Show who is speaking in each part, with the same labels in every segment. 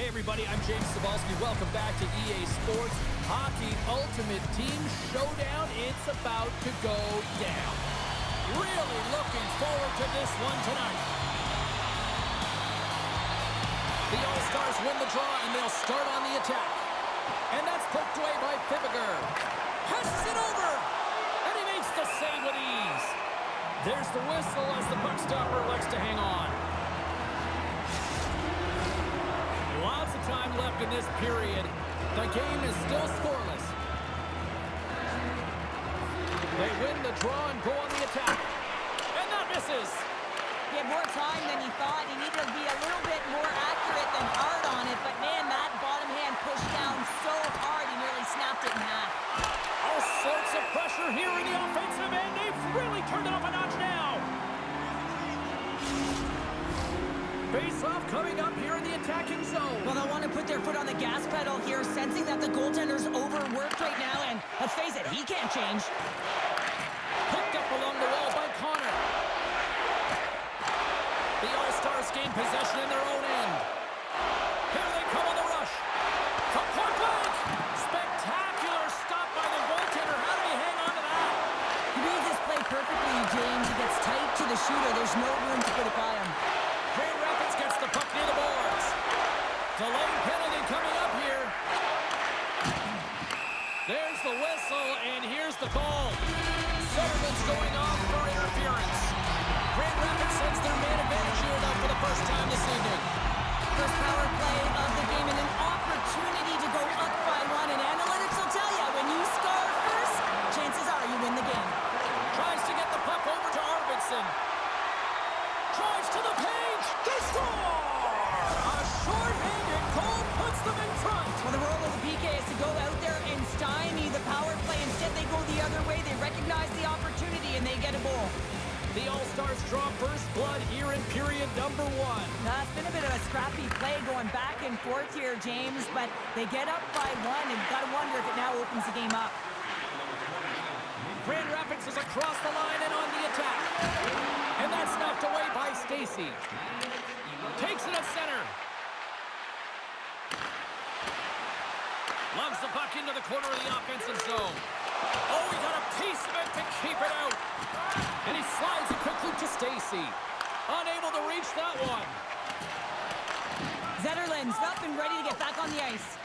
Speaker 1: Hey everybody, I'm James Cebulski. Welcome back to EA Sports Hockey Ultimate Team Showdown. It's about to go down. Really looking forward to this one tonight. The All-Stars win the draw and they'll start on the attack. And that's poked away by Fibberger. Passes it over! And he makes the save with ease. There's the whistle as the puck stopper elects to hang on. Lots of time left in this period. The game is still scoreless. They win the draw and go on the attack. And that misses.
Speaker 2: He had more time than he thought. He needed to be a little bit more accurate than hard on it. But man, that bottom hand pushed down so hard he nearly snapped it in half.
Speaker 1: All sorts of pressure here in the offensive end. They've really turned it up a notch now. Face-off coming up here in the attacking zone.
Speaker 2: Well, they'll want to put their foot on the gas pedal here, sensing that the goaltender's overworked right now. And let's face it, he can't change.
Speaker 1: Picked up along the wall by Connor. The All-Stars gain possession in their own end. Here they come on the rush. From point blank. Spectacular stop by the goaltender. How did he hang on to that?
Speaker 2: He reads this play perfectly, James. He gets tight to the shooter. There's no room to put it by him.
Speaker 1: Grand Rapids gets the puck near the boards. Delayed penalty coming up here. There's the whistle, and here's the call. Sutterman's going off for interference. Grand Rapids sends their man advantage here up for the first time this evening.
Speaker 2: First power play of the game and an opportunity to go up by one. And analytics will tell you, when you score first, chances are you win the game.
Speaker 1: Tries to get the puck over to Arvidsson. Drives to the page. They score! A short-handed goal puts them in front.
Speaker 2: Well, the role of the BKS to go out there and stymie the power play. Instead, they go the other way. They recognize the opportunity, and they get a goal.
Speaker 1: The All-Stars draw first blood here in period number 1.
Speaker 2: It's been a bit of a scrappy play going back and forth here, James, but they get up by one, and you've got to wonder if it now opens the game up.
Speaker 1: Grand Rapids is across the line and on the attack. And that's knocked away by Stacy. Takes it at center. Loves the puck into the corner of the offensive zone. Oh, he got a piece of it to keep it out. And he slides it quickly to Stacy. Unable to reach that one.
Speaker 2: Zetterlund's up and ready to get back on the ice.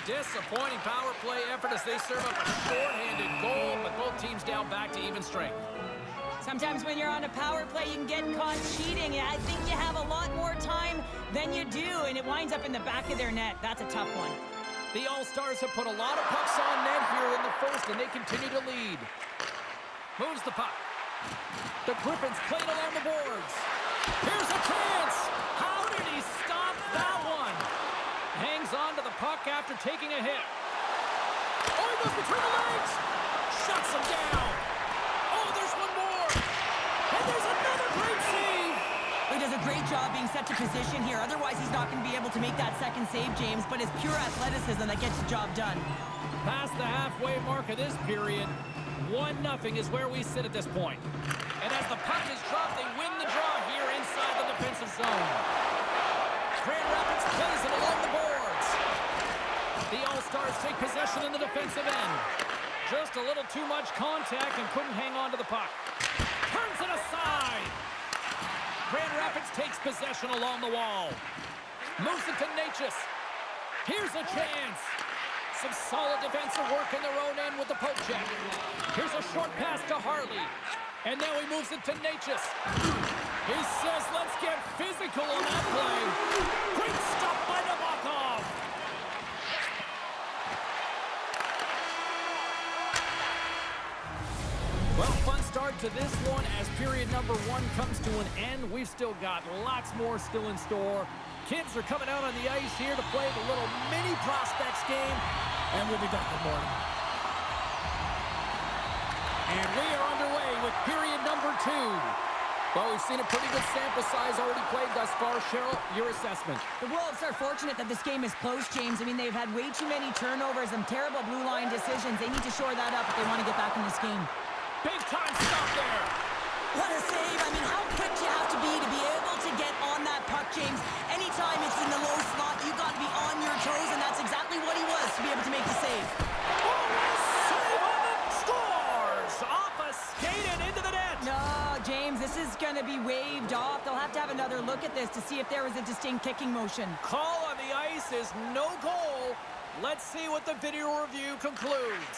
Speaker 1: Disappointing power play effort as they serve up a short-handed goal, but both teams down back to even strength.
Speaker 2: Sometimes when you're on a power play, you can get caught cheating. I think you have a lot more time than you do, and it winds up in the back of their net. That's a tough one.
Speaker 1: The All-Stars have put a lot of pucks on net here in the first, and they continue to lead. Moves the puck. The Griffins played along the boards. Here's a chance. How did he stop that one? Hangs on to the puck after taking a hit. Oh, he goes between the legs. Shuts him down. Oh, there's one more. And there's another great save.
Speaker 2: He does a great job being set to position here. Otherwise, he's not going to be able to make that second save, James. But it's pure athleticism that gets the job done.
Speaker 1: Past the halfway mark of this period, 1-0 is where we sit at this point. And as the puck is dropped, they win the draw here inside the defensive zone. Grand Rapids plays it along the boards. The All-Stars take possession in the defensive end. Just a little too much contact and couldn't hang on to the puck. Turns it aside. Grand Rapids takes possession along the wall. Moves it to Natchez. Here's a chance. Some solid defensive work in their own end with the poke check. Here's a short pass to Harley. And now he moves it to Natchez. He says, let's get physical on that play. Great stop by Nabokov. Well, fun start to this one as period number 1 comes to an end. We've still got lots more still in store. Kids are coming out on the ice here to play the little mini prospects game, and we'll be back in the morning. And we are underway with period number 2. Well, we've seen a pretty good sample size already played thus far. Cheryl, your assessment.
Speaker 2: The Wolves are fortunate that this game is close, James. I mean, they've had way too many turnovers and terrible blue line decisions. They need to shore that up if they want to get back in this game.
Speaker 1: Big time stop there.
Speaker 2: What a save. I mean, how quick do you have to be able to get on that puck, James? Anytime it's in the low slot, you got to be on your toes, and that's exactly what he was to be able to make the save.
Speaker 1: Save on the scores! Off a skate and into the net!
Speaker 2: No, James, this is going to be waved off. They'll have to have another look at this to see if there was a distinct kicking motion.
Speaker 1: Call on the ice is no goal. Let's see what the video review concludes.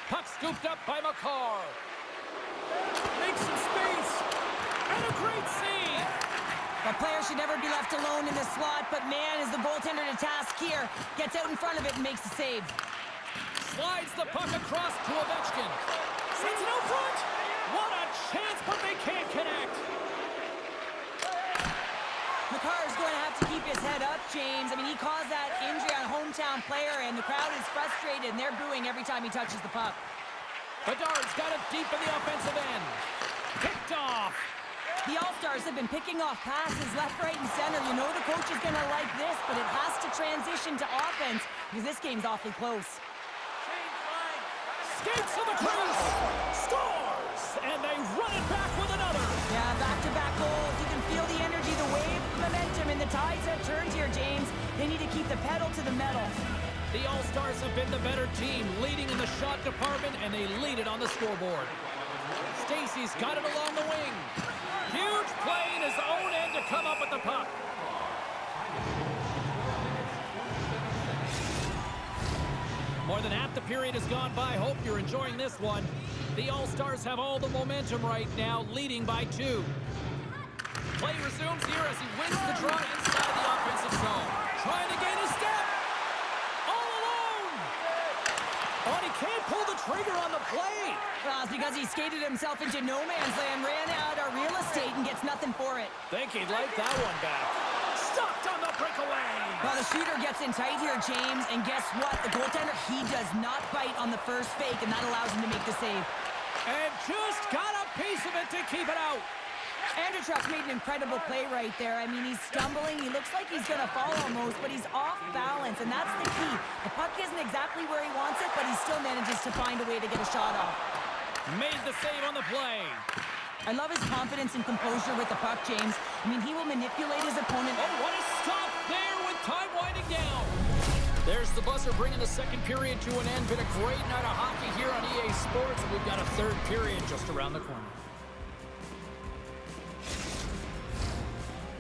Speaker 1: Puck scooped up by McCarr. Makes some space. And a great save.
Speaker 2: The player should never be left alone in the slot, but man, is the goaltender to task here. Gets out in front of it and makes the save.
Speaker 1: Slides the puck across to Ovechkin. Sends it out front. What a chance, but they can't connect.
Speaker 2: McCarr is going to have to keep his head up, James. I mean, he caused that injury on a hometown player, and the crowd is frustrated, and they're booing every time he touches the puck.
Speaker 1: Bedard's got it deep in the offensive end. Picked off.
Speaker 2: The All-Stars have been picking off passes left, right, and center. You know the coach is going to like this, but it has to transition to offense because this game's awfully close.
Speaker 1: Skates to the crease. Scores! And they run it back with another.
Speaker 2: Yeah, back-to-back goals. You can feel the energy, the wave, the momentum, and the tides have turned here, James. They need to keep the pedal to the metal.
Speaker 1: The All-Stars have been the better team, leading in the shot department, and they lead it on the scoreboard. Stacey's got it along the wing. Huge play in his own end to come up with the puck. More than half the period has gone by. Hope you're enjoying this one. The All-Stars have all the momentum right now, leading by 2. Play resumes here as he wins the draw inside the offensive zone. Trying to gain a step. All alone. Oh, and he can't pull the trigger on the play.
Speaker 2: Well, it's because he skated himself into no man's land, ran out of real estate, and gets nothing for it.
Speaker 1: Think he'd like that one back. Stopped on the breakaway.
Speaker 2: Well, the shooter gets in tight here, James, and guess what? The goaltender, he does not bite on the first fake, and that allows him to make the save.
Speaker 1: And just got a piece of it to keep it out.
Speaker 2: Andrechuk's made an incredible play right there. I mean, he's stumbling. He looks like he's going to fall almost, but he's off balance, and that's the key. The puck isn't exactly where he wants it, but he still manages to find a way to get a shot off.
Speaker 1: Made the save on the play.
Speaker 2: I love his confidence and composure with the puck, James. I mean, he will manipulate his opponent.
Speaker 1: Oh, what a stop there with time winding down. There's the buzzer bringing the second period to an end. Been a great night of hockey here on EA Sports, and we've got a third period just around the corner.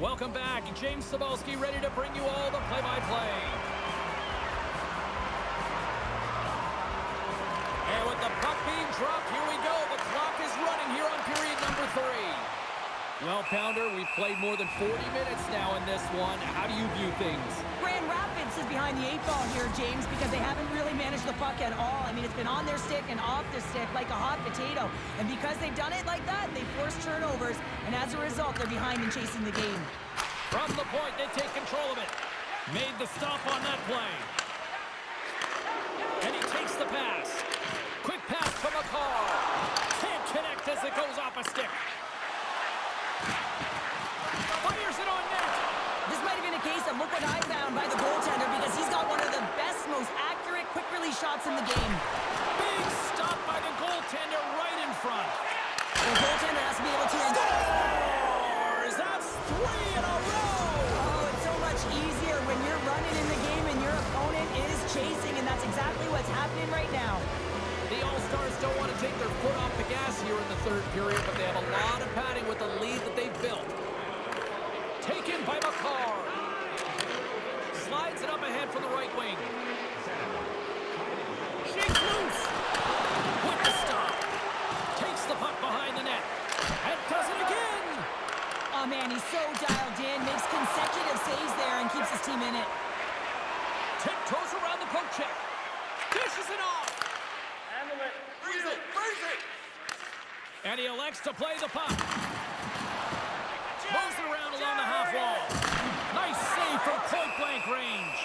Speaker 1: Welcome back. James Cybulski ready to bring you all the play-by-play. And with the puck being dropped, here we go. The clock is running here on period number 3. Well, Pounder, we've played more than 40 minutes now in this one. How do you view things?
Speaker 2: Grand Rapids is behind the 8 ball here, James, because they haven't really managed the puck at all. I mean, it's been on their stick and off the stick like a hot potato. And because they've done it like that, they force turnovers, and as a result, they're behind in chasing the game.
Speaker 1: From the point, they take control of it. Made the stop on that play. And he takes the pass. Quick pass from McCarr. Can't connect as it goes off a stick. Fires it on net.
Speaker 2: This might have been a case of look what I found by the goaltender because he's got one of the best, most accurate quick-release shots in the game.
Speaker 1: Big stop by the goaltender right in front.
Speaker 2: The goaltender has to be able to...
Speaker 1: Scores! That's 3 in a row!
Speaker 2: Oh, it's so much easier when you're running in the game and your opponent is chasing, and that's exactly what's happening right now.
Speaker 1: The All-Stars don't want to take their foot off the gas here in the third period, but they have a lot of padding with the lead that they've built. Taken by McCarr. Slides it up ahead from the right wing. Shakes loose. With the stop. Takes the puck behind the net. And does it again.
Speaker 2: Oh, man, he's so dialed in. Makes consecutive saves there and keeps his team in it.
Speaker 1: Tiptoes around the poke check. Dishes it off.
Speaker 3: Handle it. Freeze it. Freeze it.
Speaker 1: And he elects to play the puck. Moves it around along the half wall. Nice save from point-blank range.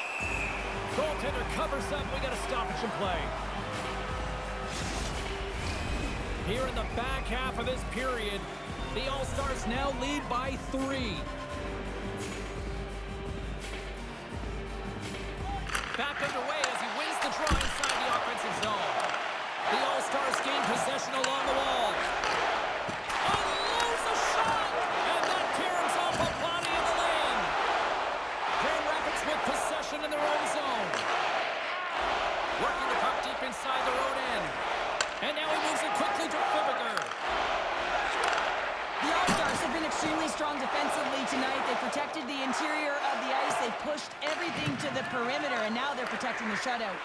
Speaker 1: Goaltender covers up. We got a stoppage in play. Here in the back half of this period, the All-Stars now lead by 3. Back underway as he wins the draw inside the offensive zone. The All-Stars gain possession along the wall.
Speaker 2: strong defensively tonight. They protected the interior of the ice. They pushed everything to the perimeter, and now they're protecting the shutout.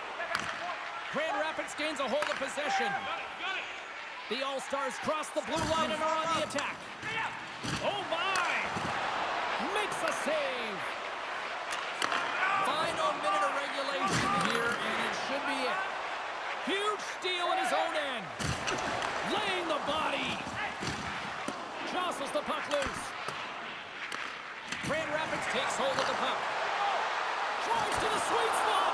Speaker 1: Grand Rapids gains a hold of possession. The All-Stars cross the blue line and are on the attack. Oh, my! Makes a save. Final minute of regulation here, and it should be it. Huge steal in his own end. Laying the body. Jostles the puck loose. Grand Rapids takes hold of the puck. Drives to the sweet spot.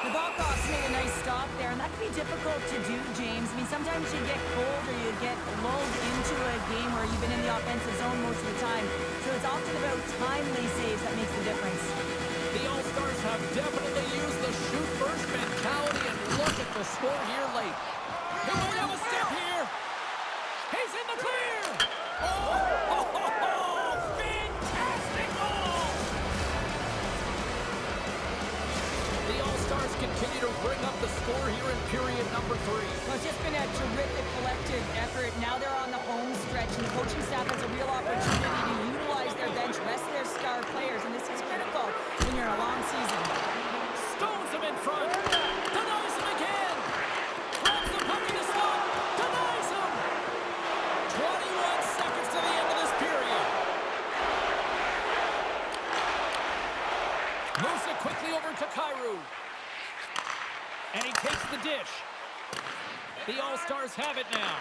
Speaker 2: The Volkovs made a nice stop there, and that can be difficult to do, James. I mean, sometimes you get cold or you get lulled into a game where you've been in the offensive zone most of the time. So it's often about timely saves that makes the difference.
Speaker 1: The All-Stars have definitely used the shoot-first mentality, and look at the score here late. He might have a step here. He's in the clear. Oh, fantastic goal! The All-Stars continue to bring up the score here in period number 3.
Speaker 2: Well, it's just been a terrific collective effort. Now they're on the home stretch, and the coaching staff has a real opportunity to utilize their bench, rest their star players, and this is critical when you're in a long season.
Speaker 1: Stones him in front. Denies him again. Grabs the puck in the slot. Denies him. 21 seconds to the end of this period. Moves it quickly over to Kyrou. And he takes the dish. The All-Stars have it now.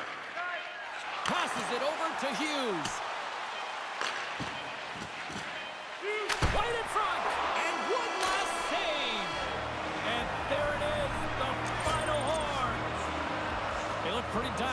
Speaker 1: Passes it over to Hughes.